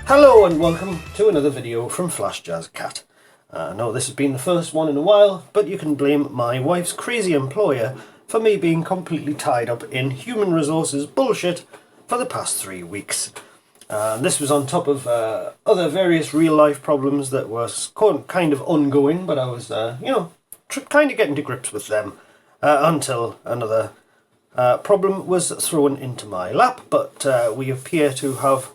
Hello and welcome to another video from Flash Jazz Cat. No, this has been the first one in a while, but you can blame my wife's crazy employer for me being completely tied up in human resources bullshit for the past 3 weeks. This was on top of other various real life problems that were kind of ongoing, but I was, kind of getting to grips with them until another problem was thrown into my lap, but we appear to have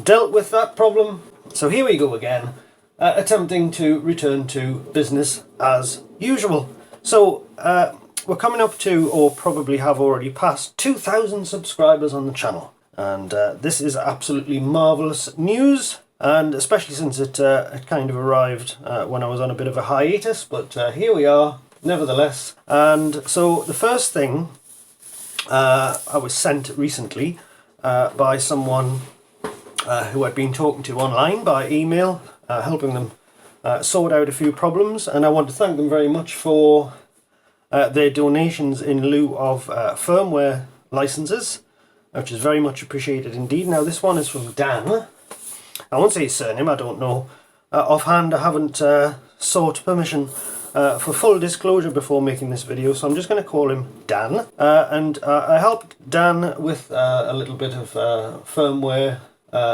dealt with that problem. So here we go again, attempting to return to business as usual. So we're coming up to, or probably have already passed, 2,000 subscribers on the channel. And this is absolutely marvellous news, and especially since it kind of arrived when I was on a bit of a hiatus, but here we are nevertheless. And so the first thing I was sent recently by someone who I'd been talking to online by email, helping them sort out a few problems, and I want to thank them very much for their donations in lieu of firmware licenses, which is very much appreciated indeed. Now this one is from Dan. I won't say his surname, I don't know offhand. I haven't sought permission for full disclosure before making this video, so I'm just going to call him Dan. And I helped Dan with a little bit of firmware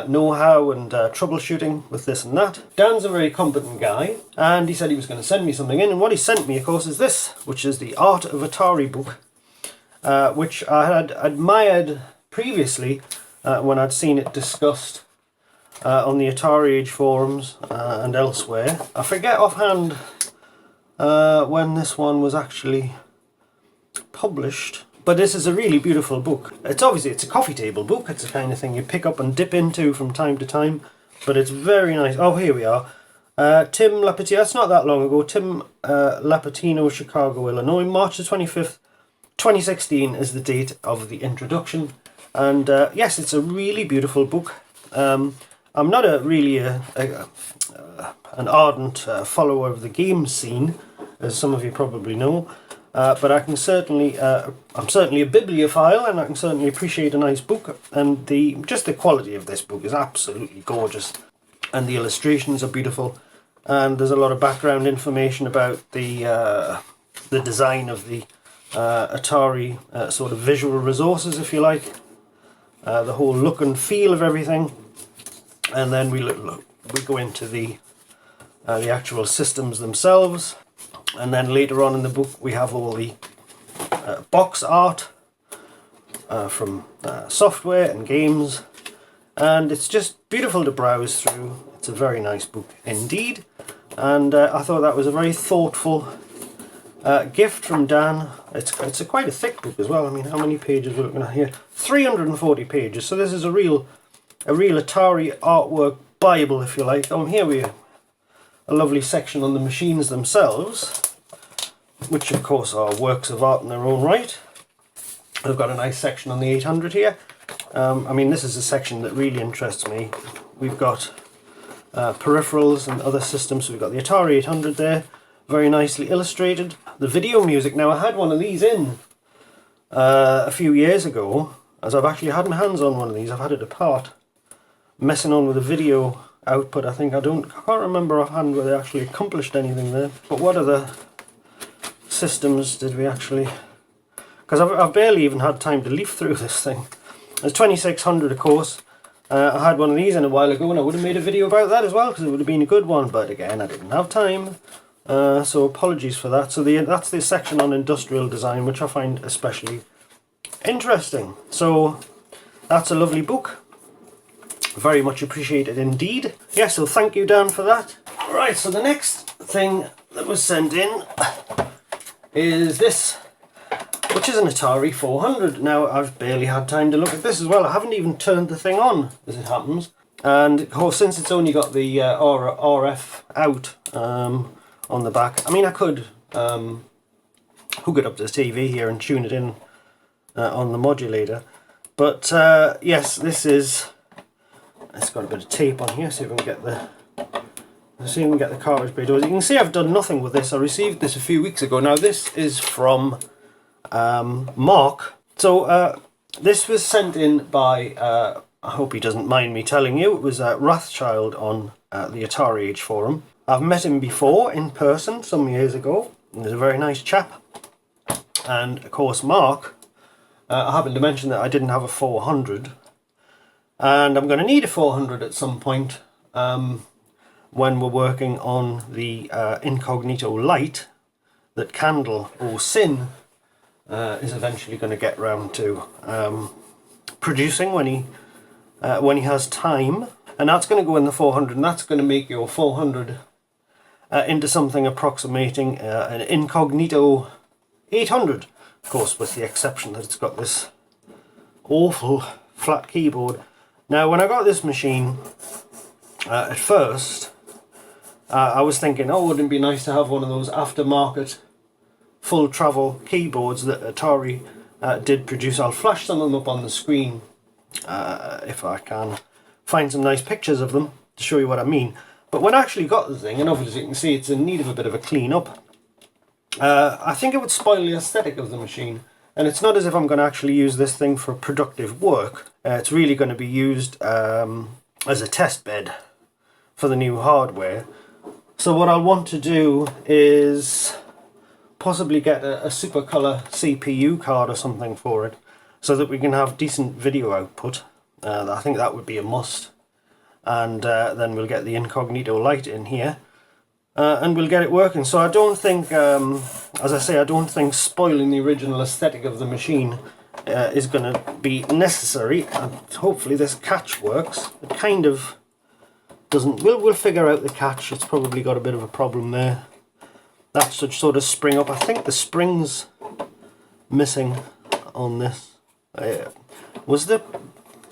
know-how and troubleshooting with this and that. Dan's a very competent guy, and he said he was going to send me something in, and what he sent me, of course, is this, which is the Art of Atari book, which I had admired previously when I'd seen it discussed on the Atari Age forums and elsewhere. I forget offhand when this one was actually published, but this is a really beautiful book. It's a coffee table book. It's the kind of thing you pick up and dip into from time to time, but it's very nice. Oh, here we are. Tim Lapatino, that's not that long ago. Tim Lapatino, Chicago, Illinois, March the 25th, 2016 is the date of the introduction. And yes, it's a really beautiful book. I'm not an ardent follower of the game scene, as some of you probably know. But I can certainly, I'm certainly a bibliophile, and I can certainly appreciate a nice book. And just the quality of this book is absolutely gorgeous, and the illustrations are beautiful. And there's a lot of background information about the design of the Atari sort of visual resources, if you like, the whole look and feel of everything. And then we go into the actual systems themselves. And then later on in the book we have all the box art from software and games, and it's just beautiful to browse through. It's a very nice book indeed, and I thought that was a very thoughtful gift from Dan. It's quite a thick book as well. I mean, how many pages we're looking at here? 340 pages. So this is a real Atari artwork bible, if you like. Here we are. A lovely section on the machines themselves, which of course are works of art in their own right. I've got a nice section on the 800 here. I mean, this is a section that really interests me. We've got peripherals and other systems. So we've got the Atari 800 there, very nicely illustrated. The video music, now I had one of these in a few years ago, as I've actually had my hands on one of these. I've had it apart, messing on with the video output. I can't remember offhand whether they actually accomplished anything there. But what other systems did we actually... Because I've barely even had time to leaf through this thing. There's 2600, of course. I had one of these in a while ago, and I would have made a video about that as well, because it would have been a good one. But again, I didn't have time. So apologies for that. So that's the section on industrial design, which I find especially interesting. So that's a lovely book. Very much appreciated indeed. Yeah, so thank you, Dan, for that. Right, so the next thing that was sent in is this, which is an Atari 400. Now, I've barely had time to look at this as well. I haven't even turned the thing on, as it happens. And of course, since it's only got the RF out on the back, I mean, I could hook it up to the TV here and tune it in on the modulator. But yes, this is... It's got a bit of tape on here, see if we can get the cartridge bay doors. You can see I've done nothing with this. I received this a few weeks ago. Now this is from Mark. So this was sent in by I hope he doesn't mind me telling you, it was Rothschild on the Atari Age forum. I've met him before in person some years ago. He's a very nice chap. And of course Mark, I happened to mention that I didn't have a 400. And I'm going to need a 400 at some point when we're working on the Incognito Lite that Candle or Sin is eventually going to get round to producing when he has time. And that's going to go in the 400, and that's going to make your 400 into something approximating an Incognito 800. Of course, with the exception that it's got this awful flat keyboard. Now, when I got this machine, at first, I was thinking, oh, wouldn't it be nice to have one of those aftermarket full travel keyboards that Atari did produce. I'll flash some of them up on the screen if I can find some nice pictures of them to show you what I mean. But when I actually got the thing, and obviously you can see it's in need of a bit of a clean up, I think it would spoil the aesthetic of the machine. And it's not as if I'm going to actually use this thing for productive work. It's really going to be used as a test bed for the new hardware. So what I'll want to do is possibly get a super color CPU card or something for it, so that we can have decent video output. I think that would be a must. And then we'll get the Incognito Lite in here. And we'll get it working. So I don't think, as I say, I don't think spoiling the original aesthetic of the machine is going to be necessary. And hopefully this catch works. It kind of doesn't. We'll figure out the catch. It's probably got a bit of a problem there. That should sort of spring up. I think the spring's missing on this. Was the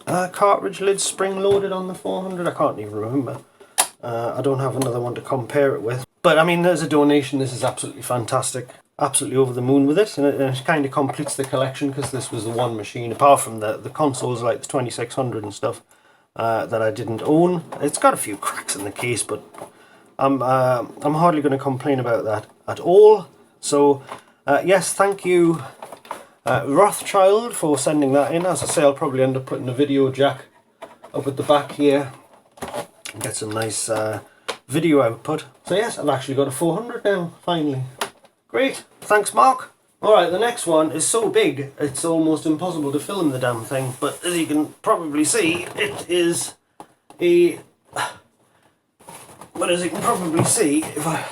cartridge lid spring loaded on the 400? I can't even remember. I don't have another one to compare it with. But I mean, there's a donation. This is absolutely fantastic. Absolutely over the moon with it. And it kind of completes the collection, because this was the one machine, apart from the consoles like the 2600 and stuff, that I didn't own. It's got a few cracks in the case, but I'm hardly going to complain about that at all. So, yes, thank you, Rothschild, for sending that in. As I say, I'll probably end up putting a video jack up at the back here. Get some nice video output. So yes, I've actually got a 400 now, finally. Great, thanks Mark. Alright, the next one is so big, it's almost impossible to film the damn thing, but as you can probably see, it is a... But as you can probably see, if I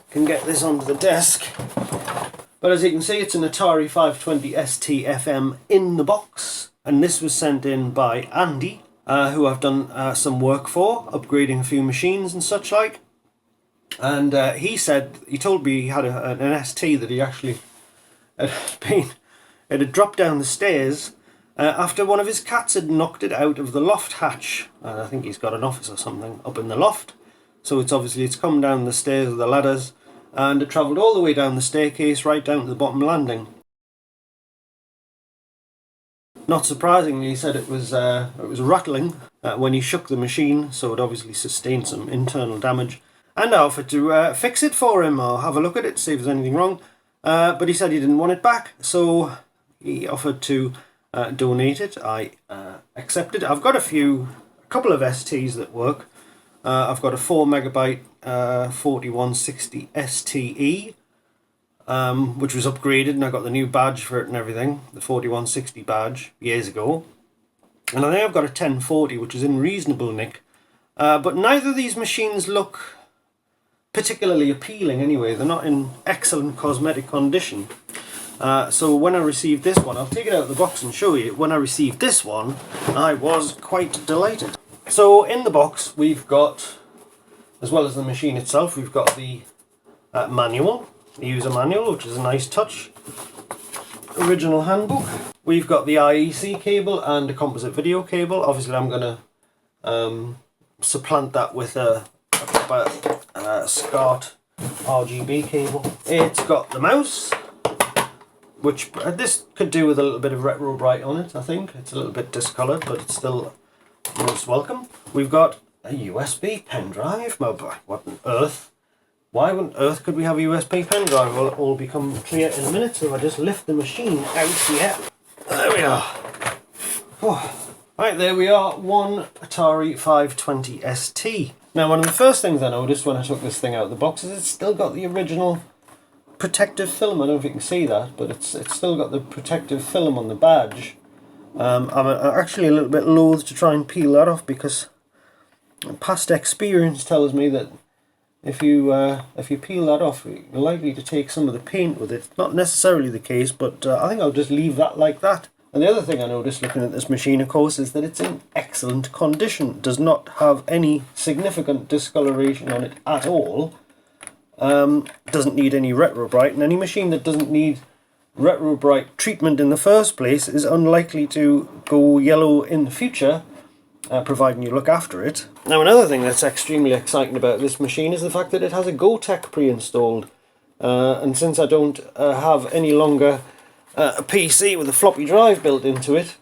can get this onto the desk, but as you can see, it's an Atari 520 ST FM in the box, and this was sent in by Andy, who I've done some work for, upgrading a few machines and such like. And he told me he had an ST that he actually had dropped down the stairs after one of his cats had knocked it out of the loft hatch. I think he's got an office or something up in the loft. So it's come down the stairs with the ladders, and it travelled all the way down the staircase right down to the bottom landing. Not surprisingly, he said it was rattling when he shook the machine, so it obviously sustained some internal damage. And I offered to fix it for him, or have a look at it, see if there's anything wrong. But he said he didn't want it back, so he offered to donate it. I accepted. I've got a couple of STs that work. I've got a 4 megabyte 4160 STE. Which was upgraded, and I got the new badge for it and everything, the 4160 badge, years ago. And I think I've got a 1040, which is in reasonable nick. But neither of these machines look particularly appealing anyway. They're not in excellent cosmetic condition. So when I received this one, I'll take it out of the box and show you. When I received this one, I was quite delighted. So in the box, we've got, as well as the machine itself, we've got the manual. The user manual, which is a nice touch. Original handbook. We've got the IEC cable and a composite video cable. Obviously I'm going to supplant that with a SCART RGB cable. It's got the mouse, which this could do with a little bit of retro bright on it, I think. It's a little bit discoloured, but it's still most welcome. We've got a USB pen drive. What on earth? Why on earth could we have a USB pen drive? Will it all become clear in a minute? So if I just lift the machine out here. There we are. Oh, Right, there we are, one Atari 520 ST. Now, one of the first things I noticed when I took this thing out of the box is it's still got the original protective film. I don't know if you can see that, but it's still got the protective film on the badge. I'm actually a little bit loath to try and peel that off because past experience tells me that if you peel that off, you're likely to take some of the paint with it. Not necessarily the case, but I think I'll just leave that like that. And the other thing I noticed looking at this machine, of course, is that it's in excellent condition. It does not have any significant discoloration on it at all. Doesn't need any retro-bright, and any machine that doesn't need retro-bright treatment in the first place is unlikely to go yellow in the future, providing you look after it. Now, another thing that's extremely exciting about this machine is the fact that it has a GoTech pre-installed. And since I don't have any longer a PC with a floppy drive built into it,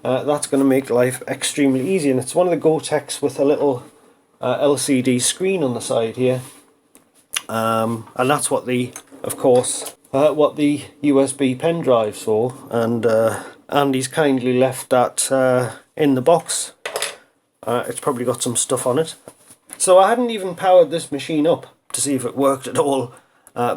that's going to make life extremely easy. And it's one of the GoTechs with a little LCD screen on the side here. And that's what of course, what the USB pen drive's for. And Andy's kindly left that in the box. It's probably got some stuff on it. So I hadn't even powered this machine up to see if it worked at all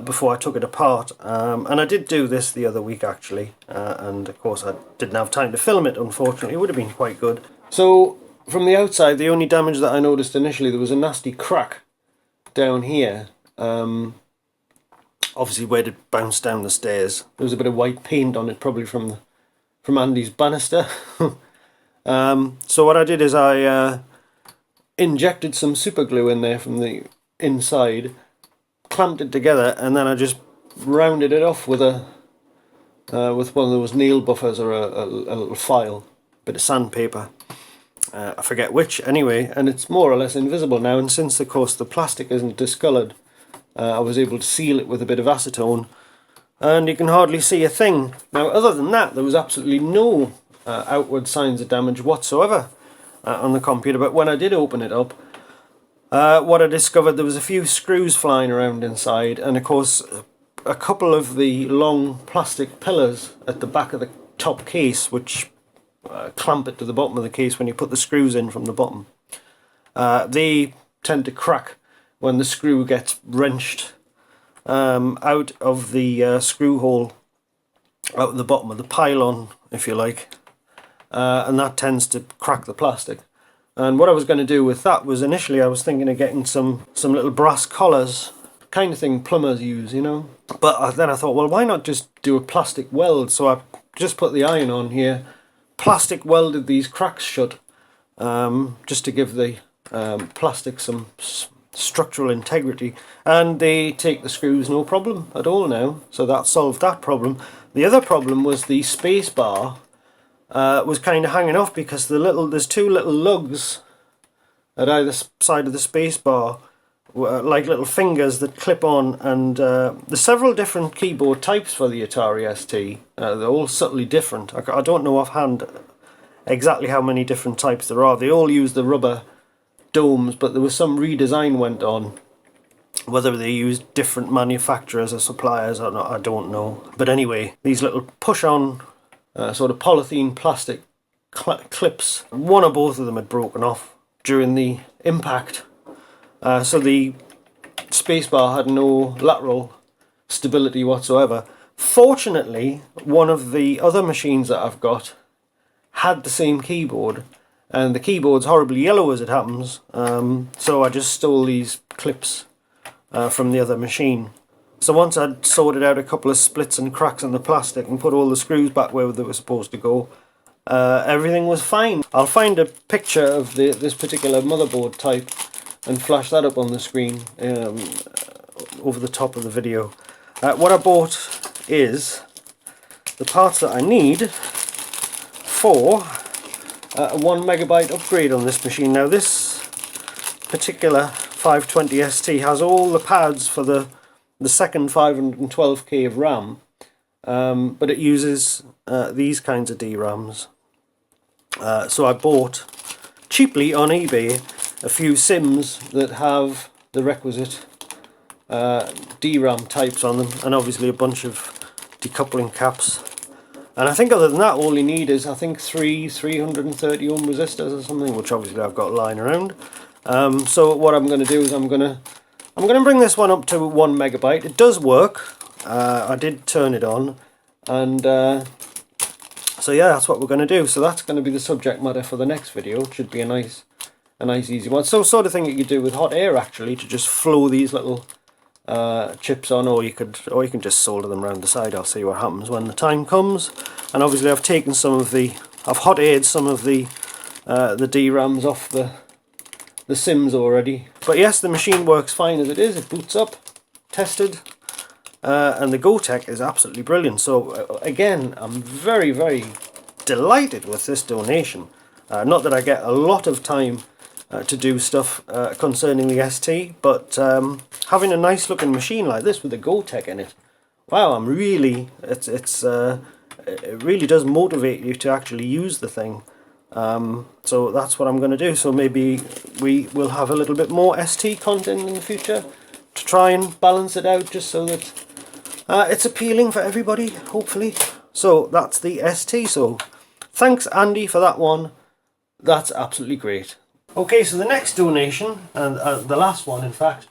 before I took it apart. And I did do this the other week actually. And of course I didn't have time to film it, unfortunately. It would have been quite good. So from the outside, the only damage that I noticed initially, there was a nasty crack down here. Obviously where it bounced down the stairs. There was a bit of white paint on it, probably from Andy's banister. So what I did is I injected some super glue in there from the inside, clamped it together, and then I just rounded it off with one of those nail buffers or a little file, bit of sandpaper. I forget which anyway, and it's more or less invisible now. And since of course the plastic isn't discoloured, I was able to seal it with a bit of acetone, and you can hardly see a thing. Now, other than that, there was absolutely no outward signs of damage whatsoever on the computer. But when I did open it up, what I discovered, there was a few screws flying around inside, and of course a couple of the long plastic pillars at the back of the top case, which clamp it to the bottom of the case when you put the screws in from the bottom. They tend to crack when the screw gets wrenched out of the screw hole, out of the bottom of the pylon, if you like. And that tends to crack the plastic. And what I was going to do with that was, initially I was thinking of getting some little brass collars, kind of thing plumbers use, you know. But then I thought, well, why not just do a plastic weld? So I just put the iron on here, plastic welded these cracks shut, just to give the plastic some structural integrity, and they take the screws no problem at all now. So that solved that problem. The other problem was the space bar was kind of hanging off because there's two little lugs at either side of the space bar, like little fingers that clip on, and there's several different keyboard types for the Atari ST. They're all subtly different. I don't know offhand exactly how many different types there are. They all use the rubber domes, but there was some redesign went on. Whether they used different manufacturers or suppliers or not, I don't know. But anyway, these little push-on sort of polythene plastic clips, one or both of them had broken off during the impact. So the spacebar had no lateral stability whatsoever. Fortunately, one of the other machines that I've got had the same keyboard, and the keyboard's horribly yellow as it happens, so I just stole these clips from the other machine. So once I'd sorted out a couple of splits and cracks in the plastic and put all the screws back where they were supposed to go, everything was fine. I'll find a picture of this particular motherboard type and flash that up on the screen over the top of the video. What I bought is the parts that I need for a 1 megabyte upgrade on this machine. Now, this particular 520 ST has all the pads for the second 512k of RAM, but it uses these kinds of DRAMs. So I bought cheaply on eBay a few SIMs that have the requisite DRAM types on them, and obviously a bunch of decoupling caps. And I think other than that, all you need is, I think, 330 ohm resistors or something, which obviously I've got lying around. So what I'm going to do is I'm going to bring this one up to 1 megabyte. It does work. I did turn it on, and so yeah, that's what we're going to do. So that's going to be the subject matter for the next video. It should be a nice easy one. So sort of thing you could do with hot air, actually, to just flow these little chips on, or you can just solder them around the side. I'll see what happens when the time comes. And obviously I've taken I've hot aired some of the DRAMs off the sims already. But yes, the machine works fine as it is. It boots up, tested, and the GoTech is absolutely brilliant. So again, I'm very, very delighted with this donation. Not that I get a lot of time to do stuff concerning the ST, but having a nice looking machine like this with the GoTech in it, wow, I'm really, it really does motivate you to actually use the thing. So that's what I'm going to do. So maybe we will have a little bit more ST content in the future to try and balance it out, just so that it's appealing for everybody, hopefully. So that's the ST. So thanks, Andy, for that one. That's absolutely great. Okay, so the next donation, and the last one in fact,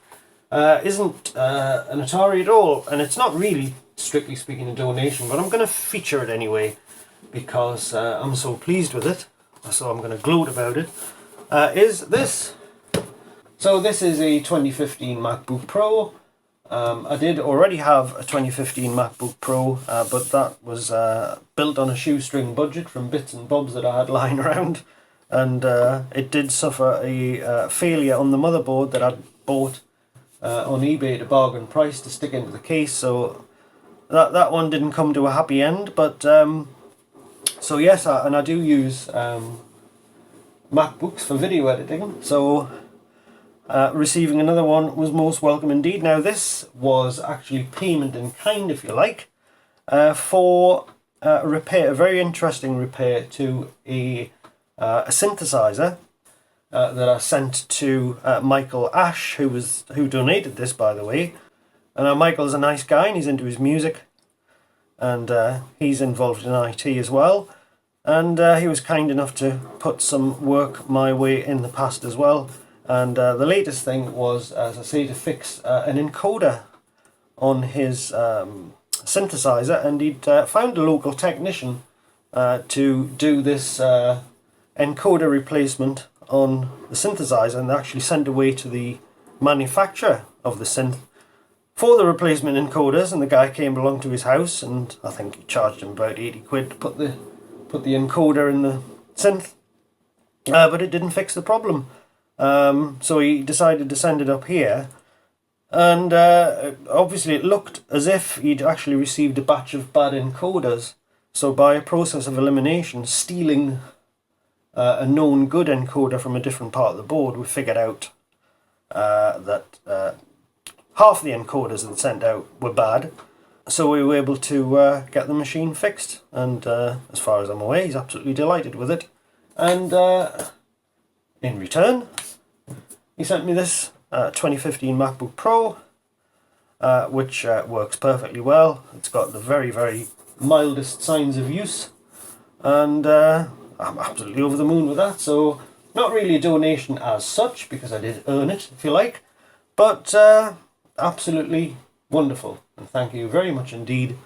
isn't an Atari at all, and it's not really, strictly speaking, a donation, but I'm going to feature it anyway because I'm so pleased with it, so I'm going to gloat about it. Is this. So this is a 2015 MacBook Pro. I did already have a 2015 MacBook Pro, but that was built on a shoestring budget from bits and bobs that I had lying around. And it did suffer a failure on the motherboard that I'd bought on eBay at a bargain price to stick into the case. So that one didn't come to a happy end. But so yes, I do use MacBooks for video editing. So receiving another one was most welcome indeed. Now this was actually payment in kind, if you like, for a repair, a very interesting repair to a synthesizer that I sent to Michael Ash, who donated this, by the way. And Michael's a nice guy, and he's into his music, and he's involved in IT as well. And he was kind enough to put some work my way in the past as well. And the latest thing was, as I say, to fix an encoder on his synthesizer, and he'd found a local technician to do this encoder replacement on the synthesizer, and actually sent away to the manufacturer of the synth for the replacement encoders. And the guy came along to his house, and I think he charged him about 80 quid to put the encoder in the synth, but it didn't fix the problem. So he decided to send it up here, and obviously it looked as if he'd actually received a batch of bad encoders. So by a process of elimination, stealing a known good encoder from a different part of the board, we figured out that half the encoders that sent out were bad. So we were able to get the machine fixed, and as far as I'm aware, he's absolutely delighted with it. And in return, he sent me this 2015 MacBook Pro, which works perfectly well. It's got the very, very mildest signs of use, and I'm absolutely over the moon with that. So not really a donation as such, because I did earn it, if you like, but absolutely wonderful. And thank you very much indeed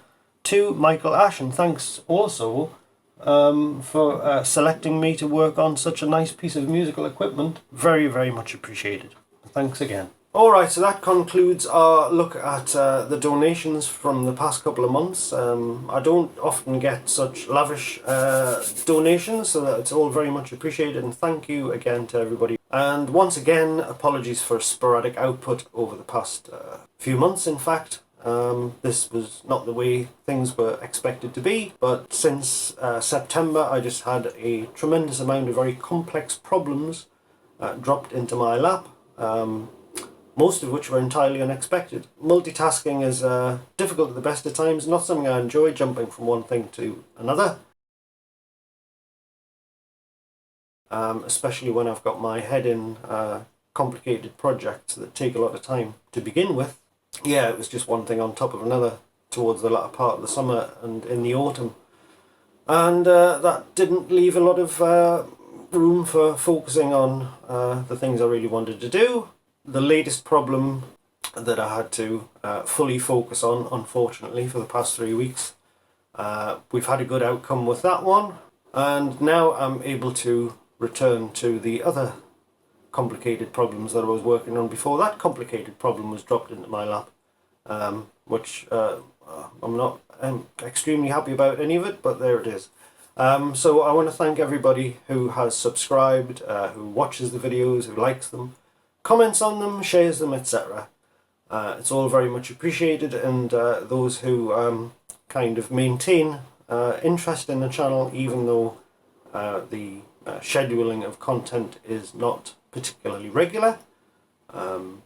to Michael Ash, and thanks also for selecting me to work on such a nice piece of musical equipment. Very, very much appreciated. Thanks again. Alright, so that concludes our look at the donations from the past couple of months. I don't often get such lavish donations, so that it's all very much appreciated, and thank you again to everybody. And once again, apologies for sporadic output over the past few months, in fact. This was not the way things were expected to be, but since September I just had a tremendous amount of very complex problems dropped into my lap. Most of which were entirely unexpected. Multitasking is difficult at the best of times, not something I enjoy, jumping from one thing to another. Especially when I've got my head in complicated projects that take a lot of time to begin with. Yeah, it was just one thing on top of another towards the latter part of the summer and in the autumn. And that didn't leave a lot of room for focusing on the things I really wanted to do. The latest problem that I had to fully focus on, unfortunately, for the past 3 weeks. We've had a good outcome with that one, and now I'm able to return to the other complicated problems that I was working on before that complicated problem was dropped into my lap, which I'm extremely happy about any of it, but there it is. So I want to thank everybody who has subscribed, who watches the videos, who likes them, comments on them, shares them, etc. It's all very much appreciated, and those who kind of maintain interest in the channel, even though the scheduling of content is not particularly regular. I'm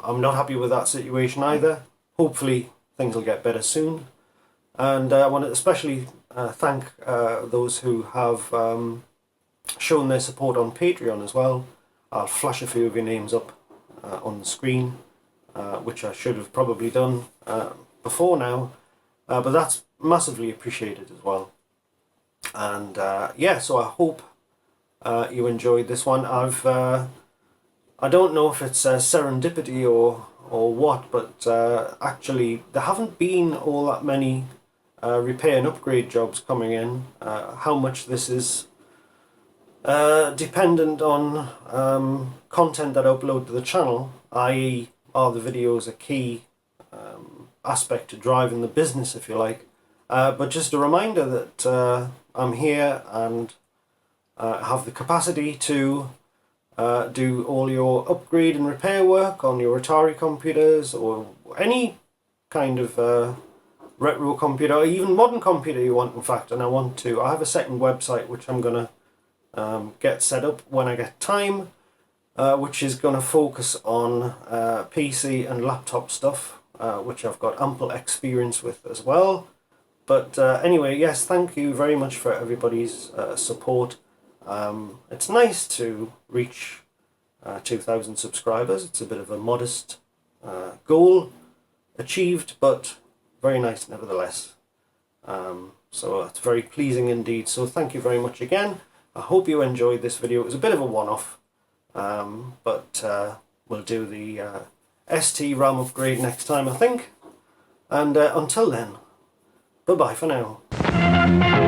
not happy with that situation either. Hopefully things will get better soon. And I want to especially thank those who have shown their support on Patreon as well. I'll flash a few of your names up on the screen, which I should have probably done before now, but that's massively appreciated as well. And yeah, so I hope you enjoyed this one. I don't know if it's serendipity or what, but actually there haven't been all that many repair and upgrade jobs coming in. How much this is dependent on content that I upload to the channel, i.e. are the videos a key aspect to driving the business, if you like. But just a reminder that I'm here and have the capacity to do all your upgrade and repair work on your Atari computers or any kind of retro computer, or even modern computer you want, in fact. And I have a second website which I'm going to get set up when I get time, which is going to focus on PC and laptop stuff, which I've got ample experience with as well. But anyway, yes, thank you very much for everybody's support. It's nice to reach 2,000 subscribers. It's a bit of a modest goal achieved, but very nice nevertheless. So it's very pleasing indeed. So thank you very much again. I hope you enjoyed this video. It was a bit of a one-off, but we'll do the ST RAM upgrade next time, I think. And until then, bye-bye for now.